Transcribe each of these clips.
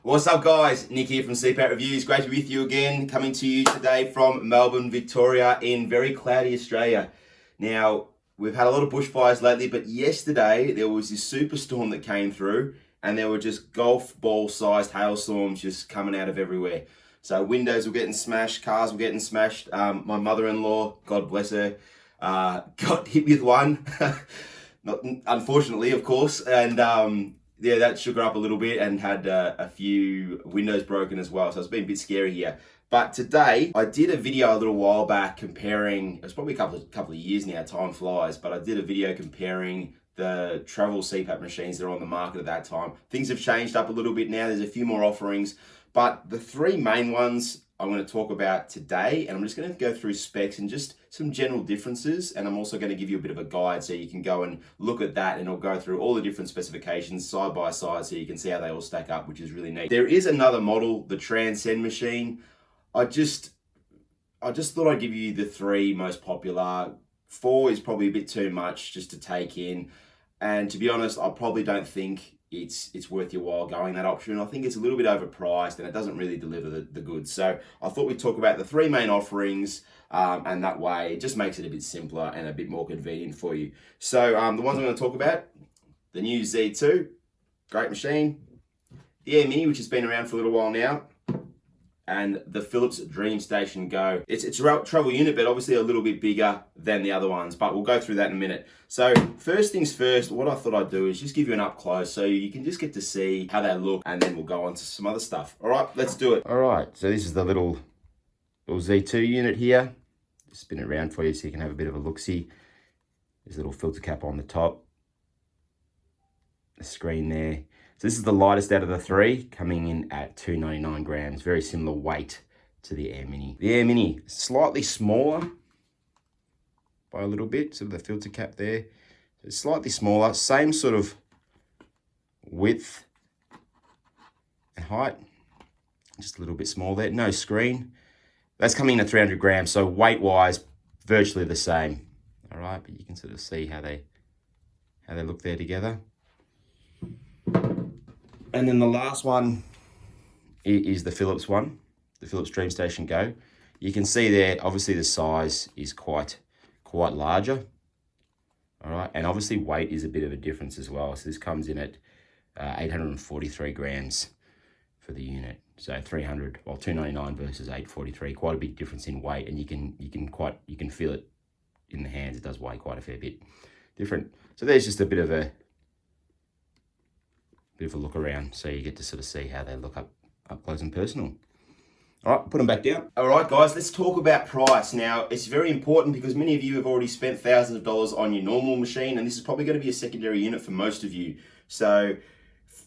What's up guys, Nick here from CPAP Reviews. Great to be with you again, coming to you today from Melbourne, Victoria in very cloudy Australia. Now, we've had a lot of bushfires lately, but yesterday there was this superstorm that came through and there were just golf ball sized hailstorms just coming out of everywhere. So windows were getting smashed, cars were getting smashed. My mother-in-law, God bless her, got hit with one, not unfortunately of course, and yeah, that shook her up a little bit and had a few windows broken as well. So it's been a bit scary here. But today, I did a video a little while back comparing, it was probably a couple of years now, time flies, but I did a video comparing the travel CPAP machines that are on the market at that time. Things have changed up a little bit now. There's a few more offerings, but the three main ones I'm going to talk about today, and I'm just going to go through specs and just some general differences, and I'm also going to give you a bit of a guide so you can go and look at that, and I'll go through all the different specifications side by side so you can see how they all stack up, which is really neat. There is another model, the Transcend machine. I just thought I'd give you the three most popular. 4 is probably a bit too much just to take in, and to be honest, I probably don't think it's worth your while going that option. I think it's a little bit overpriced and it doesn't really deliver the goods. So I thought we'd talk about the three main offerings, and that way it just makes it a bit simpler and a bit more convenient for you. So the ones I'm going to talk about, the new Z2, great machine, the Airmini, which has been around for a little while now, and the Philips DreamStation Go. It's a travel unit, but obviously a little bit bigger than the other ones, but we'll go through that in a minute. So first things first, what I thought I'd do is just give you an up close so you can just get to see how they look, and then we'll go on to some other stuff. All right, let's do it. All right, so this is the little Z2 unit here. Just spin it around for you so you can have a bit of a look-see. There's a little filter cap on the top. The screen there. So this is the lightest out of the three, coming in at 299 grams. Very similar weight to the Airmini. The Airmini, slightly smaller by a little bit. So the filter cap there, so it's slightly smaller. Same sort of width and height. Just a little bit small there. No screen. That's coming in at 300 grams. So weight-wise, virtually the same. All right, but you can sort of see how they look there together. And then the last one is the Philips one, the Philips DreamStation Go. You can see there, obviously the size is quite larger. All right, and obviously weight is a bit of a difference as well. So this comes in at 843 grams for the unit. So 299 versus 843, quite a big difference in weight, and you can feel it in the hands. It does weigh quite a fair bit different. So there's just a bit of a look around so you get to sort of see how they look up close and personal. All right, put them back down. All right, guys, let's talk about price. Now, it's very important because many of you have already spent thousands of dollars on your normal machine, and this is probably going to be a secondary unit for most of you. So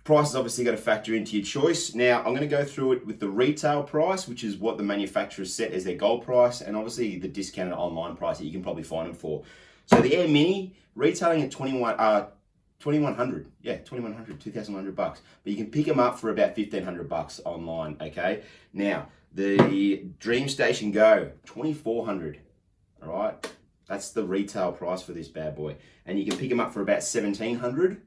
price is obviously going to factor into your choice. Now, I'm going to go through it with the retail price, which is what the manufacturers set as their gold price, and obviously the discounted online price that you can probably find them for. So the Airmini, retailing at $2,100, yeah, $2,100 bucks. But you can pick them up for about $1,500 online, okay? Now, the DreamStation Go, $2,400, all right? That's the retail price for this bad boy. And you can pick them up for about $1,700.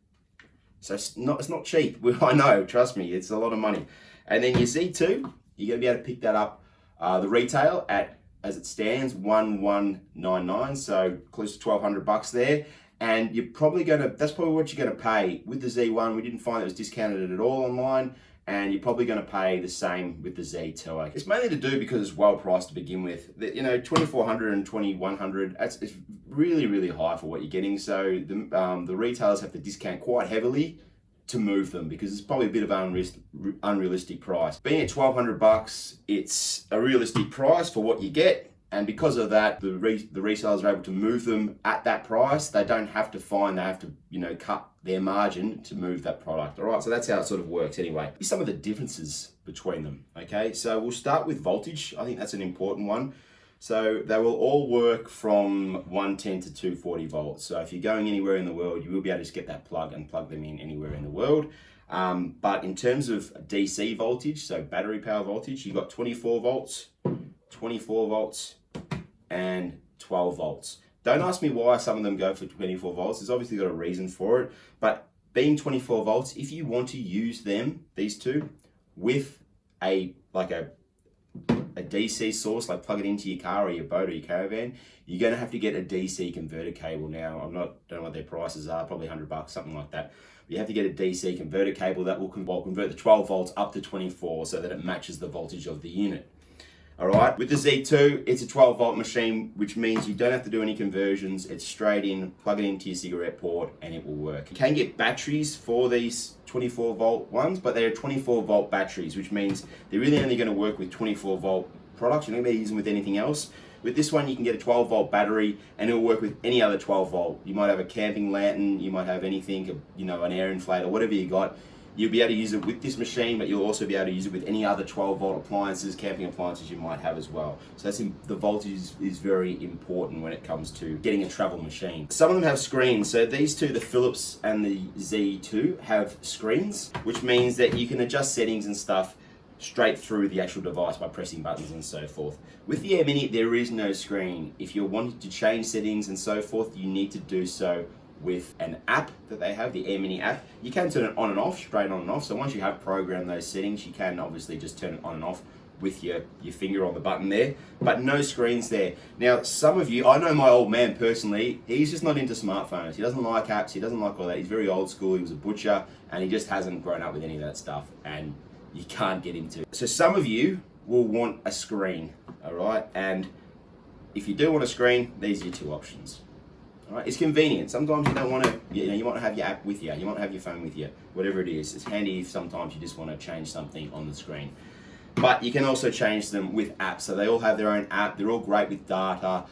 So it's not cheap. I know, trust me, it's a lot of money. And then your Z2, you're gonna be able to pick that up, the retail at, as it stands, $1,199, so close to $1,200 there. And you're probably that's probably what you're gonna pay. With the Z1, we didn't find it was discounted at all online, and you're probably gonna pay the same with the Z2. Okay? It's mainly to do because it's well priced to begin with. You know, $2,400 and $2,100, it's really, really high for what you're getting. So the retailers have to discount quite heavily to move them because it's probably a bit of an unrealistic price. Being at $1,200, it's a realistic price for what you get. And because of that, the resellers are able to move them at that price. They don't have to they have to, you know, cut their margin to move that product. All right, so that's how it sort of works anyway. Here's some of the differences between them, okay? So we'll start with voltage. I think that's an important one. So they will all work from 110 to 240 volts. So if you're going anywhere in the world, you will be able to just get that plug and plug them in anywhere in the world. But in terms of DC voltage, so battery power voltage, you've got 24 volts, 24 volts, and 12 volts. Don't ask me why some of them go for 24 volts. There's obviously got a reason for it, but being 24 volts, if you want to use them, these two, with a DC source, like plug it into your car or your boat or your caravan, you're going to have to get a DC converter cable. Now, don't know what their prices are, probably $100, something like that. But you have to get a DC converter cable that will convert the 12 volts up to 24 so that it matches the voltage of the unit. All right, with the Z2, it's a 12 volt machine, which means you don't have to do any conversions. It's straight in, plug it into your cigarette port, and it will work. You can get batteries for these 24 volt ones, but they're 24 volt batteries, which means they're really only going to work with 24 volt products. You're not going to use them with anything else. With this one, you can get a 12 volt battery, and it'll work with any other 12 volt. You might have a camping lantern, you might have anything, you know, an air inflator, whatever you got. You'll be able to use it with this machine, but you'll also be able to use it with any other 12 volt appliances, camping appliances you might have as well. So the voltage is very important when it comes to getting a travel machine. Some of them have screens. So these two, the Philips and the Z2, have screens, which means that you can adjust settings and stuff straight through the actual device by pressing buttons and so forth. With the Airmini, there is no screen. If you're wanting to change settings and so forth, you need to do so with an app that they have, the Airmini app. You can turn it on and off, straight on and off. So once you have programmed those settings, you can obviously just turn it on and off with your finger on the button there, but no screens there. Now, some of you, I know my old man personally, he's just not into smartphones. He doesn't like apps, he doesn't like all that. He's very old school, he was a butcher, and he just hasn't grown up with any of that stuff, and you can't get him to. So some of you will want a screen, all right? And if you do want a screen, these are your two options. All right, it's convenient. Sometimes you don't want to, you want to have your app with you. You want to have your phone with you, whatever it is. It's handy if sometimes you just want to change something on the screen. But you can also change them with apps. So they all have their own app. They're all great with data.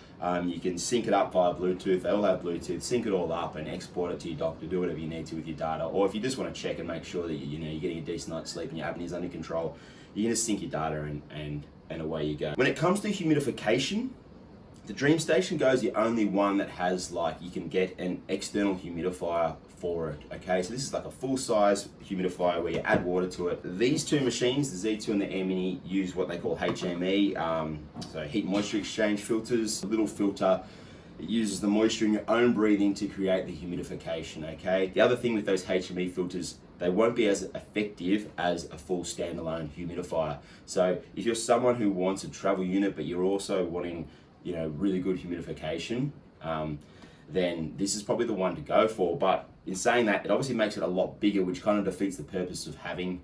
You can sync it up via Bluetooth. They all have Bluetooth. Sync it all up and export it to your doctor. Do whatever you need to with your data. Or if you just want to check and make sure that you're getting a decent night's sleep and your apnea is under control, you can just sync your data and away you go. When it comes to humidification, the DreamStation Go is the only one that has, like, you can get an external humidifier for it, okay? So this is like a full-size humidifier where you add water to it. These two machines, the Z2 and the Airmini, use what they call HME, so heat moisture exchange filters. A little filter, it uses the moisture in your own breathing to create the humidification, okay? The other thing with those HME filters, they won't be as effective as a full standalone humidifier. So if you're someone who wants a travel unit, but you're also wanting, really good humidification, then this is probably the one to go for. But in saying that, it obviously makes it a lot bigger, which kind of defeats the purpose of having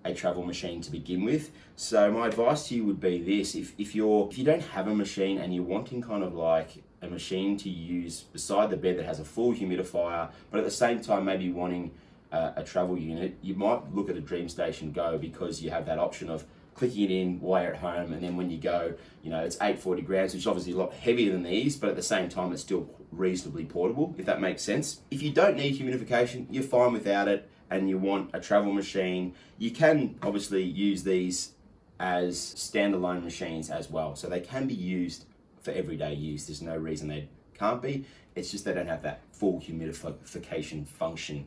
a travel machine to begin with. So my advice to you would be this: if you don't have a machine and you're wanting kind of like a machine to use beside the bed that has a full humidifier, but at the same time maybe wanting a travel unit, you might look at a DreamStation Go, because you have that option of clicking it in while you're at home, and then when you go, it's 840 grams, which is obviously a lot heavier than these, but at the same time, it's still reasonably portable, if that makes sense. If you don't need humidification, you're fine without it, and you want a travel machine, you can obviously use these as standalone machines as well. So they can be used for everyday use. There's no reason they can't be. It's just they don't have that full humidification function.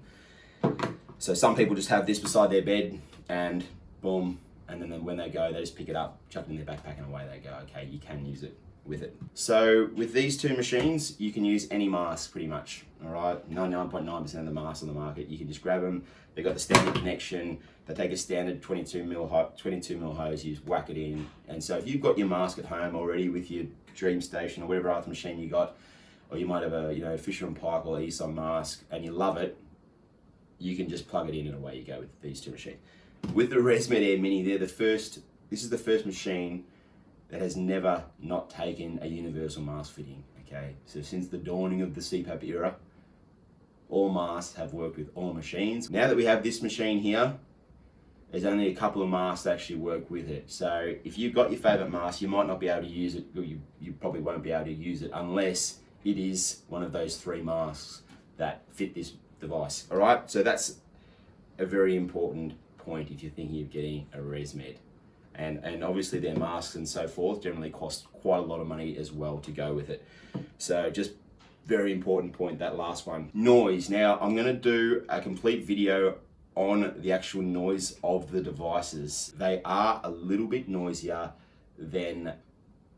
So some people just have this beside their bed and boom, and then when they go, they just pick it up, chuck it in their backpack, and away they go. Okay, you can use it with it. So with these two machines, you can use any mask pretty much, all right? 99.9% of the masks on the market, you can just grab them. They've got the standard connection. They take a standard 22 mil hose, you just whack it in. And so if you've got your mask at home already with your DreamStation or whatever other machine you got, or you might have a Fisher & Paykel or ESON mask and you love it, you can just plug it in and away you go with these two machines. With the ResMed Airmini, this is the first machine that has never not taken a universal mask fitting, okay? So since the dawning of the CPAP era, all masks have worked with all machines. Now that we have this machine here, there's only a couple of masks that actually work with it. So if you've got your favorite mask, you might not be able to use it, or you probably won't be able to use it unless it is one of those three masks that fit this device, all right? So that's a very important point if you're thinking of getting a ResMed. And obviously their masks and so forth generally cost quite a lot of money as well to go with it. So just very important point, that last one. Noise. Now I'm gonna do a complete video on the actual noise of the devices. They are a little bit noisier than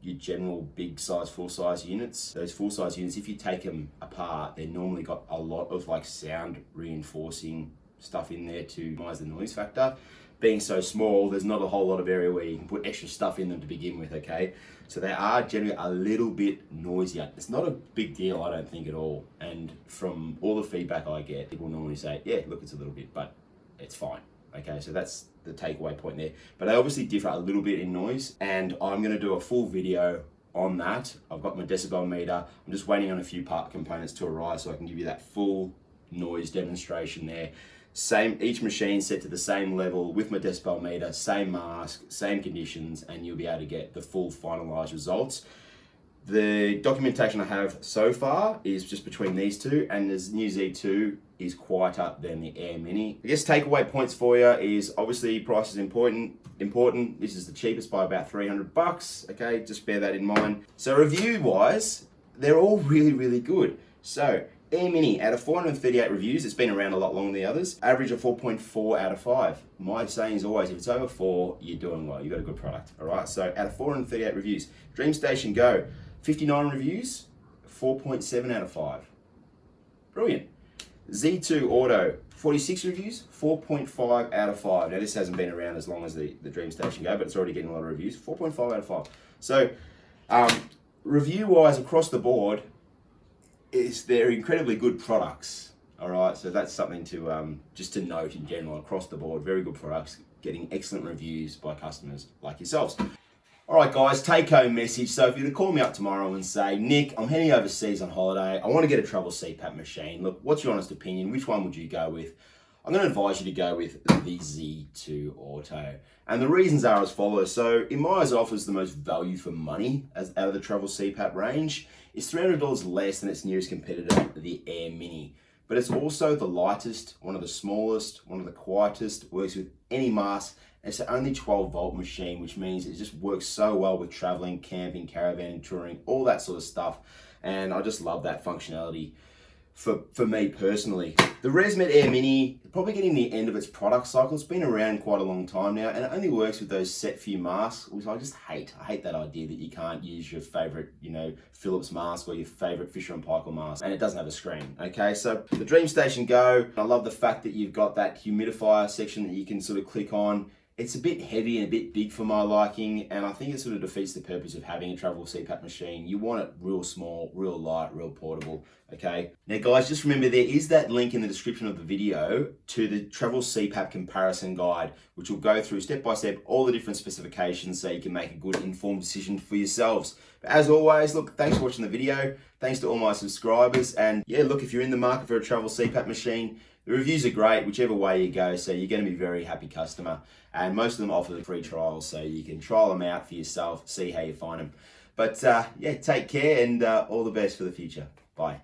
your general big size, full size units. Those full size units, if you take them apart, they normally got a lot of like sound reinforcing stuff in there to minimize the noise factor. being so small, there's not a whole lot of area where you can put extra stuff in them to begin with, okay? So they are generally a little bit noisier. It's not a big deal, I don't think, at all. And from all the feedback I get, people normally say, yeah, look, it's a little bit, but it's fine. Okay, so that's the takeaway point there. But they obviously differ a little bit in noise, and I'm gonna do a full video on that. I've got my decibel meter. I'm just waiting on a few part components to arrive so I can give you that full noise demonstration there. Each machine set to the same level with my decibel meter, same mask, same conditions, and you'll be able to get the full finalized results. The documentation I have so far is just between these two, and this new Z2 is quieter than the Airmini. I guess takeaway points for you is obviously price is important. This is the cheapest by about 300 bucks. Okay, just bear that in mind. So review wise, they're all really, really good. So Airmini, out of 438 reviews, it's been around a lot longer than the others, average of 4.4 out of 5. My saying is always, if it's over 4, you're doing well. You've got a good product, all right? So out of 438 reviews, DreamStation Go, 59 reviews, 4.7 out of 5. Brilliant. Z2 Auto, 46 reviews, 4.5 out of 5. Now this hasn't been around as long as the DreamStation Go, but it's already getting a lot of reviews, 4.5 out of 5. So review-wise across the board, they're incredibly good products, all right? So that's something to just to note in general across the board. Very good products, getting excellent reviews by customers like yourselves. All right, guys, take-home message. So if you were to call me up tomorrow and say, Nick, I'm heading overseas on holiday. I want to get a travel CPAP machine. Look, what's your honest opinion? Which one would you go with? I'm going to advise you to go with the Z2 Auto. And the reasons are as follows. So in my eyes, it offers the most value for money out of the travel CPAP range. It's $300 less than its nearest competitor, the Airmini. But it's also the lightest, one of the smallest, one of the quietest, works with any mask. It's an only 12-volt machine, which means it just works so well with traveling, camping, caravan, touring, all that sort of stuff. And I just love that functionality for me personally. The ResMed Airmini, probably getting the end of its product cycle. It's been around quite a long time now, and it only works with those set few masks, which I just hate. I hate that idea that you can't use your favorite, Philips mask or your favorite Fisher & Paykel mask, and it doesn't have a screen, okay? So the DreamStation Go, I love the fact that you've got that humidifier section that you can sort of click on. It's a bit heavy and a bit big for my liking, and I think it sort of defeats the purpose of having a travel CPAP machine. You want it real small, real light, real portable, okay? Now guys, just remember there is that link in the description of the video to the travel CPAP comparison guide, which will go through step by step all the different specifications so you can make a good informed decision for yourselves. But as always, look, thanks for watching the video. Thanks to all my subscribers. And yeah, look, if you're in the market for a travel CPAP machine, the reviews are great, whichever way you go, so you're going to be a very happy customer. And most of them offer free trials, so you can trial them out for yourself, see how you find them. But yeah, take care and all the best for the future. Bye.